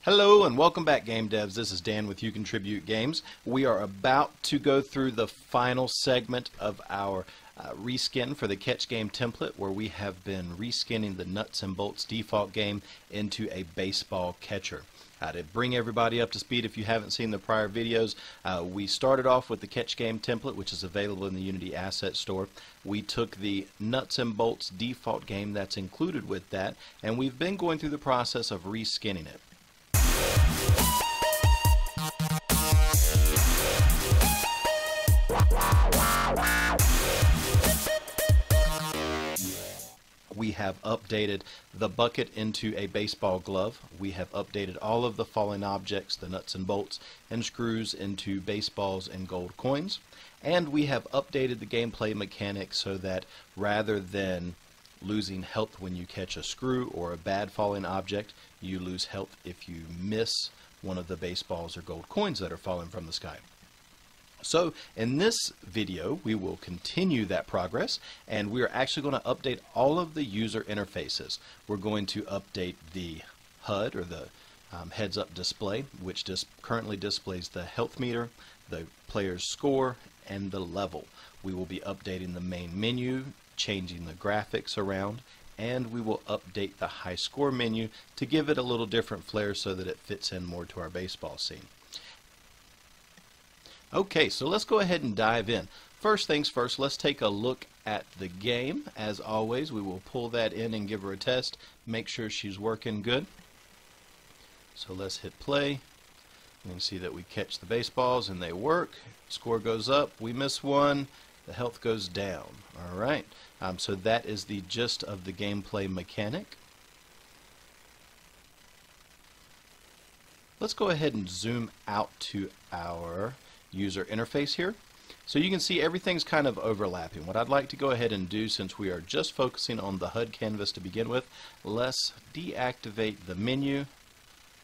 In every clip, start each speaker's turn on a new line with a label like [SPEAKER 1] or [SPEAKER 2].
[SPEAKER 1] Hello and welcome back, game devs. This is Dan with You Contribute Games. We are about to go through the final segment of our reskin for the catch game template, where we have been reskinning the nuts and bolts default game into a baseball catcher. To bring everybody up to speed, if you haven't seen the prior videos, we started off with the catch game template, which is available in the Unity Asset Store. We took the nuts and bolts default game that's included with that, and we've been going through the process of reskinning it. We have updated the bucket into a baseball glove. We have updated all of the falling objects, the nuts and bolts and screws, into baseballs and gold coins. And we have updated the gameplay mechanics so that rather than losing health when you catch a screw or a bad falling object, you lose health if you miss one of the baseballs or gold coins that are falling from the sky. So in this video we will continue that progress, and we are actually going to update all of the user interfaces. We're going to update the HUD, or the heads-up display, which currently displays the health meter, the player's score, and the level. We will be updating the main menu, changing the graphics around, and we will update the high score menu to give it a little different flair so that it fits in more to our baseball scene. Okay, so let's go ahead and dive in. First things first, let's take a look at the game. As always, we will pull that in and give her a test, make sure she's working good. So let's hit play. You can see that we catch the baseballs and they work. Score goes up, we miss one, the health goes down. Alright, so that is the gist of the gameplay mechanic. Let's go ahead and zoom out to our user interface here. So you can see everything's kind of overlapping. What I'd like to go ahead and do, since we are just focusing on the HUD canvas to begin with, let's deactivate the menu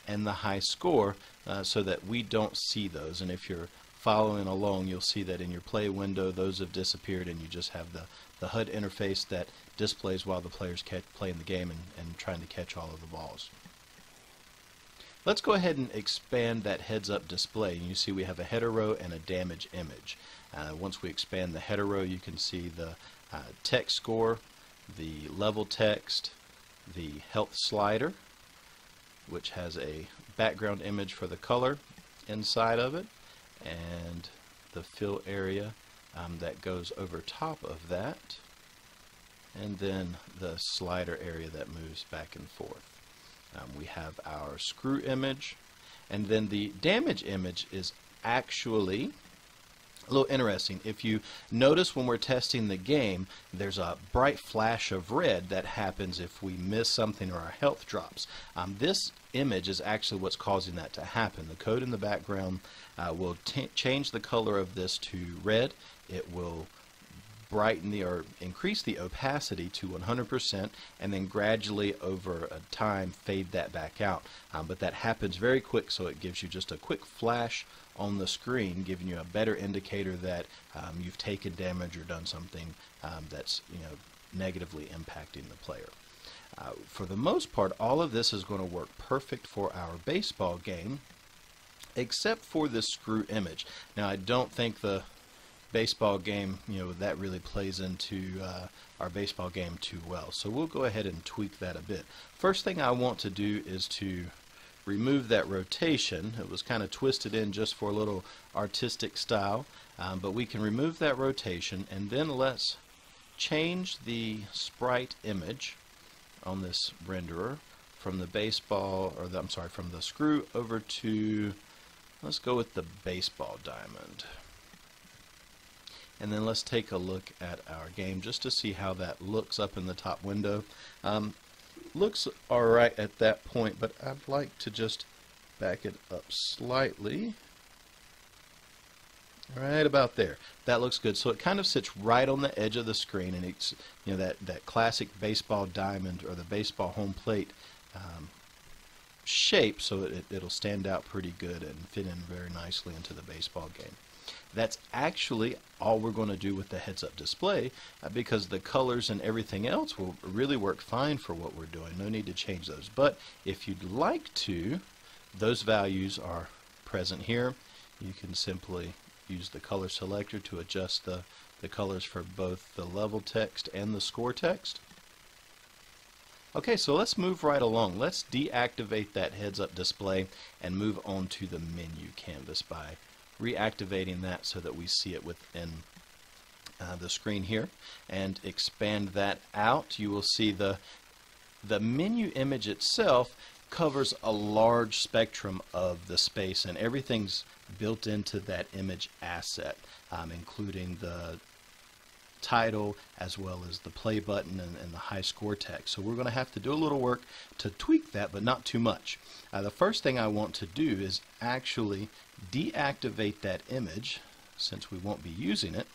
[SPEAKER 1] and the high score so that we don't see those. And if you're following along, you'll see that in your play window those have disappeared, and you just have the HUD interface that displays while the players playing the game and trying to catch all of the balls. Let's go ahead and expand that heads-up display. You see we have a header row and a damage image. Once we expand the header row, you can see the text score, the level text, the health slider, which has a background image for the color inside of it, and the fill area that goes over top of that, and then the slider area that moves back and forth. We have our screw image, and then the damage image is actually a little interesting. If you notice, when we're testing the game, there's a bright flash of red that happens if we miss something or our health drops. This image is actually what's causing that to happen. The code in the background will change the color of this to red. It will brighten or increase the opacity to 100%, and then gradually over a time fade that back out. But that happens very quick, so it gives you just a quick flash on the screen, giving you a better indicator that you've taken damage or done something that's negatively impacting the player. For the most part, all of this is going to work perfect for our baseball game, except for this screw image. Now, I don't think the baseball game, that really plays into our baseball game too well. So we'll go ahead and tweak that a bit. First thing I want to do is to remove that rotation. It was kind of twisted in just for a little artistic style, but we can remove that rotation, and then let's change the sprite image on this renderer from the baseball, or from the screw over to, let's go with the baseball diamond. And then let's take a look at our game just to see how that looks up in the top window. Looks alright at that point, but I'd like to just back it up slightly. Right about there. That looks good. So it kind of sits right on the edge of the screen, and it's that classic baseball diamond or the baseball home plate shape, so it'll stand out pretty good and fit in very nicely into the baseball game. That's actually all we're going to do with the heads-up display, because the colors and everything else will really work fine for what we're doing. No need to change those. But if you'd like to, those values are present here. You can simply use the color selector to adjust the colors for both the level text and the score text. Okay, so let's move right along. Let's deactivate that heads-up display and move on to the menu canvas by reactivating that so that we see it within the screen here, and expand that out. You will see the menu image itself covers a large spectrum of the space, and everything's built into that image asset, including the title as well as the play button and the high score text. So we're going to have to do a little work to tweak that, but not too much. The first thing I want to do is actually deactivate that image since we won't be using it,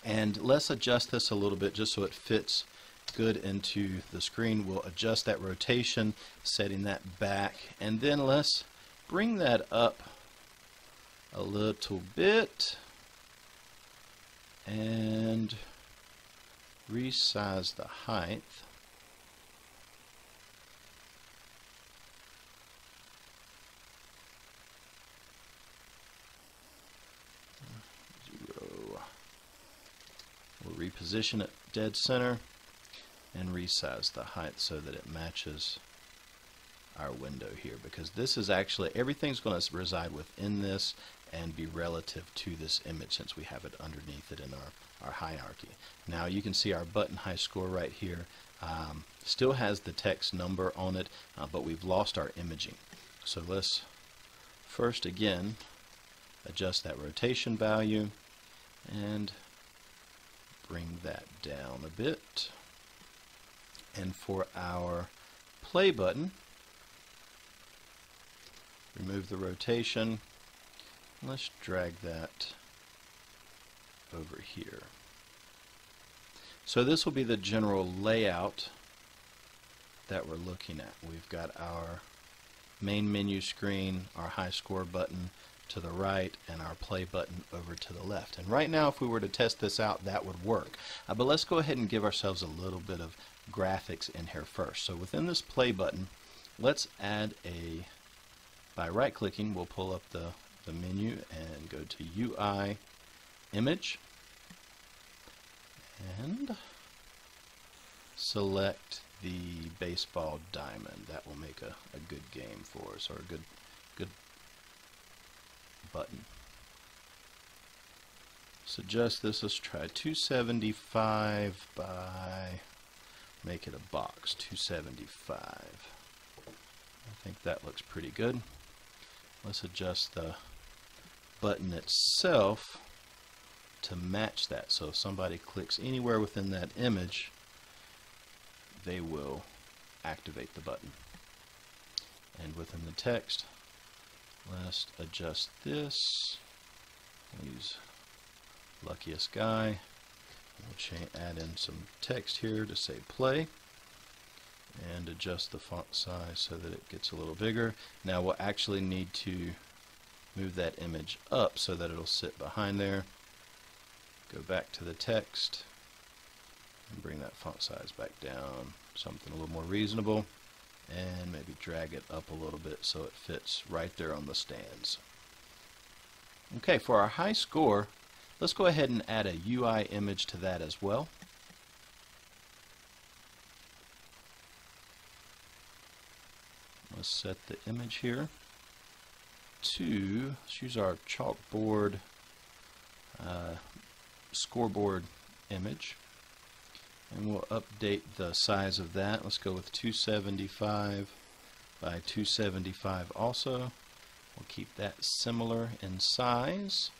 [SPEAKER 1] and let's adjust this a little bit just so it fits good into the screen. We'll adjust that rotation, setting that back, and then let's bring that up a little bit and resize the height. We'll reposition it dead center and resize the height so that it matches our window here, because this is actually, everything's going to reside within this and be relative to this image since we have it underneath it in our hierarchy. Now you can see our button high score right here still has the text number on it, but we've lost our imaging. So let's first again adjust that rotation value and bring that down a bit. And for our play button, remove the rotation. Let's drag that over here. So this will be the general layout that we're looking at. We've got our main menu screen, our high score button to the right, and our play button over to the left. And right now, if we were to test this out, that would work. But let's go ahead and give ourselves a little bit of graphics in here first. So within this play button, let's add by right-clicking, we'll pull up the menu and go to UI Image and select the baseball diamond. That will make a good game for us, or a good button. Suggest this. Let's try 275 by, make it a box, 275. I think that looks pretty good. Let's adjust the button itself to match that. So if somebody clicks anywhere within that image, they will activate the button. And within the text, let's adjust this. Use luckiest guy. We'll add in some text here to say play, and adjust the font size so that it gets a little bigger. Now we'll actually need to move that image up so that it'll sit behind there. Go back to the text and bring that font size back down, something a little more reasonable, and maybe drag it up a little bit so it fits right there on the stands. Okay, for our high score, let's go ahead and add a UI image to that as well. Let's set the image here to, let's use our chalkboard scoreboard image, and we'll update the size of that. Let's go with 275 by 275 also. We'll keep that similar in size,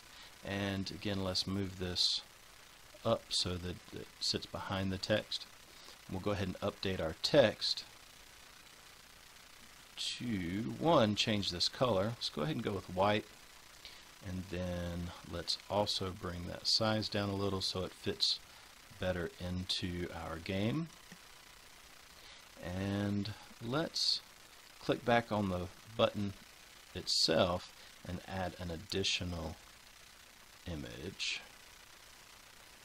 [SPEAKER 1] and again let's move this up so that it sits behind the text. We'll go ahead and update our text to change this color. Let's go ahead and go with white, and then let's also bring that size down a little so it fits better into our game. And let's click back on the button itself and add an additional image,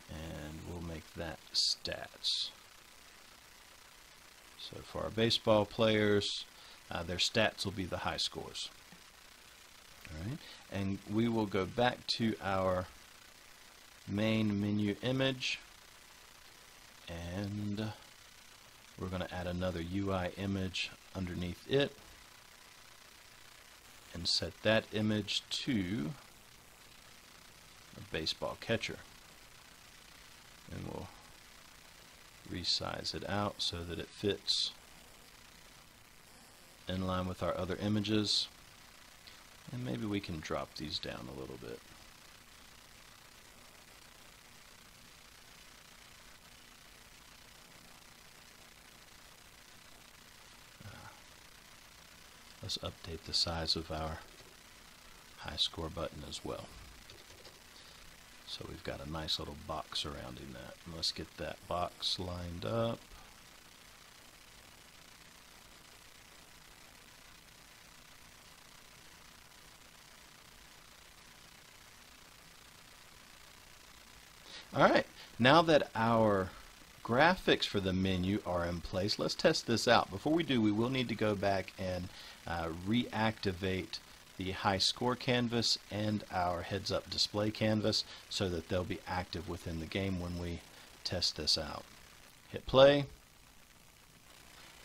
[SPEAKER 1] and we'll make that stats. So for our baseball players, their stats will be the high scores. All right, and we will go back to our main menu image, and we're going to add another UI image underneath it and set that image to a baseball catcher. And we'll resize it out so that it fits in line with our other images. And maybe we can drop these down a little bit. Let's update the size of our high score button as well. So we've got a nice little box surrounding that. And let's get that box lined up. Alright, now that our graphics for the menu are in place, let's test this out. Before we do, we will need to go back and reactivate the high score canvas and our heads up display canvas so that they'll be active within the game when we test this out. Hit play.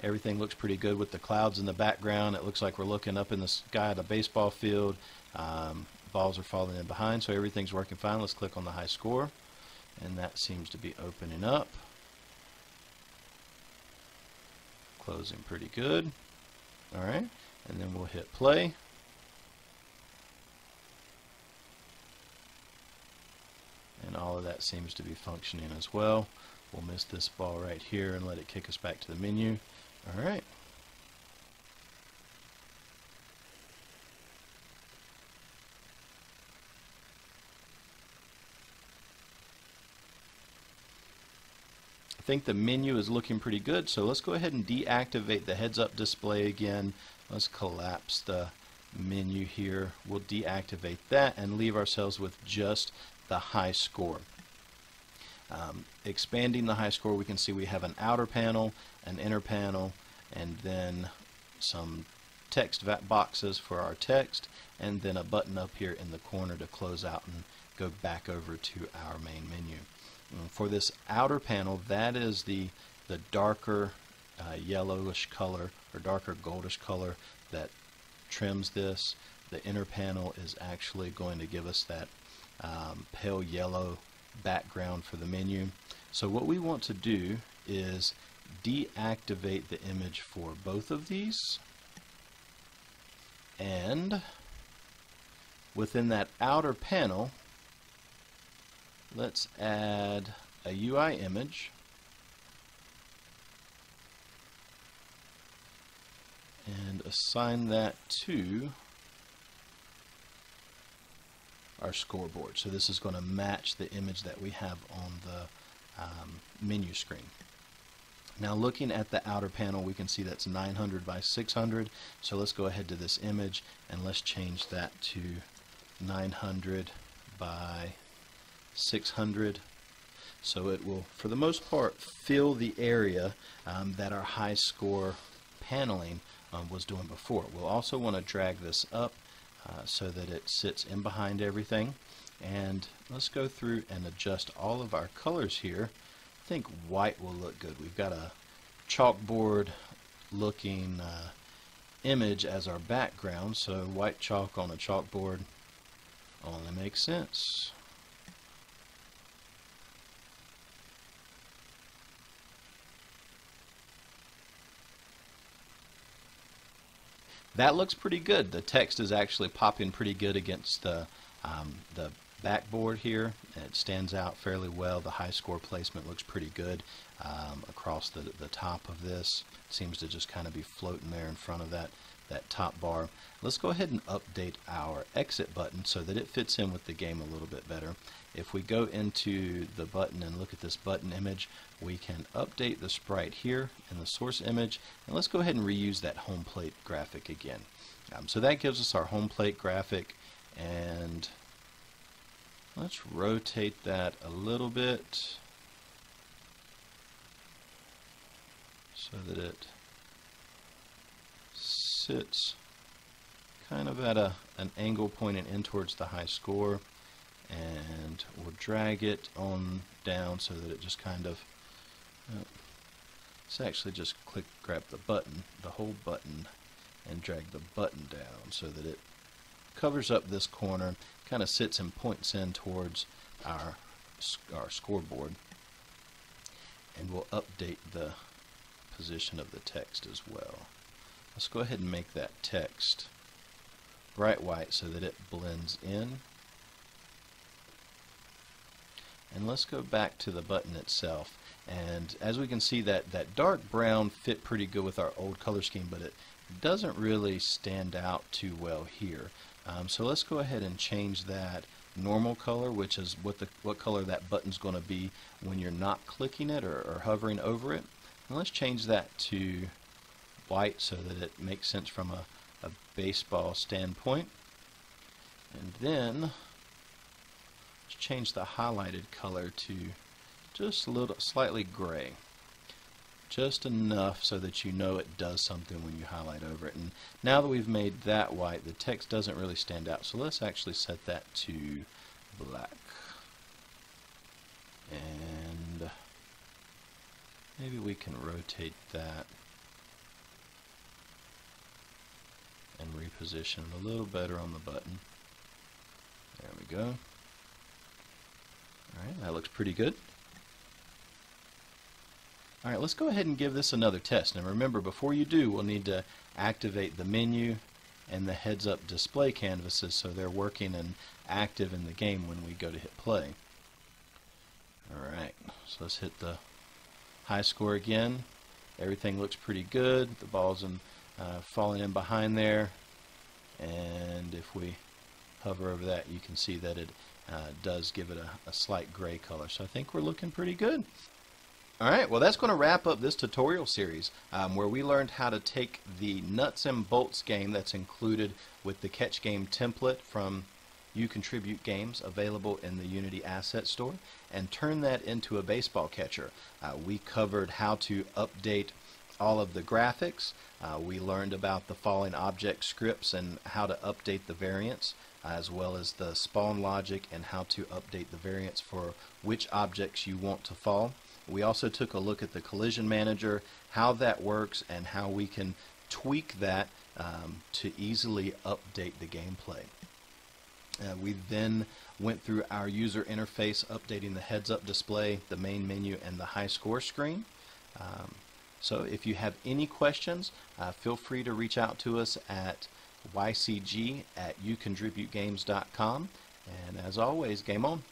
[SPEAKER 1] Everything looks pretty good with the clouds in the background. It looks like we're looking up in the sky at a baseball field. Balls are falling in behind, so everything's working fine. Let's click on the high score, and that seems to be opening up. Closing pretty good. Alright, and then we'll hit play. And all of that seems to be functioning as well. We'll miss this ball right here and let it kick us back to the menu. Alright. I think the menu is looking pretty good, so let's go ahead and deactivate the heads-up display again. Let's collapse the menu here. We'll deactivate that and leave ourselves with just the high score. Expanding the high score, we can see we have an outer panel, an inner panel, and then some text boxes for our text, and then a button up here in the corner to close out and go back over to our main menu. For this outer panel, that is the darker yellowish color or darker goldish color that trims this. The inner panel is actually going to give us that pale yellow background for the menu. So what we want to do is deactivate the image for both of these, and within that outer panel, let's add a UI image and assign that to our scoreboard. So this is going to match the image that we have on the menu screen. Now looking at the outer panel, we can see that's 900 by 600. So let's go ahead to this image and let's change that to 900 by 600. So it will, for the most part, fill the area that our high score paneling was doing before. We'll also want to drag this up so that it sits in behind everything. And let's go through and adjust all of our colors here. I think white will look good. We've got a chalkboard looking image as our background, so white chalk on a chalkboard only makes sense. That looks pretty good. The text is actually popping pretty good against the backboard here. It stands out fairly well. The high score placement looks pretty good across the top of this. It seems to just kind of be floating there in front of that top bar. Let's go ahead and update our exit button so that it fits in with the game a little bit better. If we go into the button and look at this button image, we can update the sprite here in the source image, and let's go ahead and reuse that home plate graphic again. So that gives us our home plate graphic, and let's rotate that a little bit so that it sits kind of at an angle pointing in towards the high score, and we'll drag it on down so that it just kind of let's actually just grab the button, the whole button, and drag the button down so that it covers up this corner, kind of sits and points in towards our scoreboard. And we'll update the position of the text as well. Let's go ahead and make that text bright white so that it blends in. And let's go back to the button itself. And as we can see, that dark brown fit pretty good with our old color scheme, but it doesn't really stand out too well here. So let's go ahead and change that normal color, which is what color that button's going to be when you're not clicking it or hovering over it. And let's change that to white so that it makes sense from a baseball standpoint. And then let's change the highlighted color to just a little slightly gray. Just enough so that you know it does something when you highlight over it. And now that we've made that white, the text doesn't really stand out. So let's actually set that to black. And maybe we can rotate that and reposition it a little better on the button. There we go. Alright, that looks pretty good. Alright, let's go ahead and give this another test. And remember, before you do, we'll need to activate the menu and the heads-up display canvases so they're working and active in the game when we go to hit play. Alright, so let's hit the high score again. Everything looks pretty good. The ball's falling in behind there. And if we hover over that, you can see that it does give it a slight gray color. So I think we're looking pretty good. Alright, well that's going to wrap up this tutorial series where we learned how to take the nuts and bolts game that's included with the Catch Game template from You Contribute Games available in the Unity Asset Store and turn that into a baseball catcher. We covered how to update all of the graphics. We learned about the falling object scripts and how to update the variants, as well as the spawn logic and how to update the variants for which objects you want to fall. We also took a look at the collision manager, how that works, and how we can tweak that to easily update the gameplay. We then went through our user interface, updating the heads-up display, the main menu, and the high score screen. So if you have any questions, feel free to reach out to us at ycg@youcontributegames.com. And as always, game on.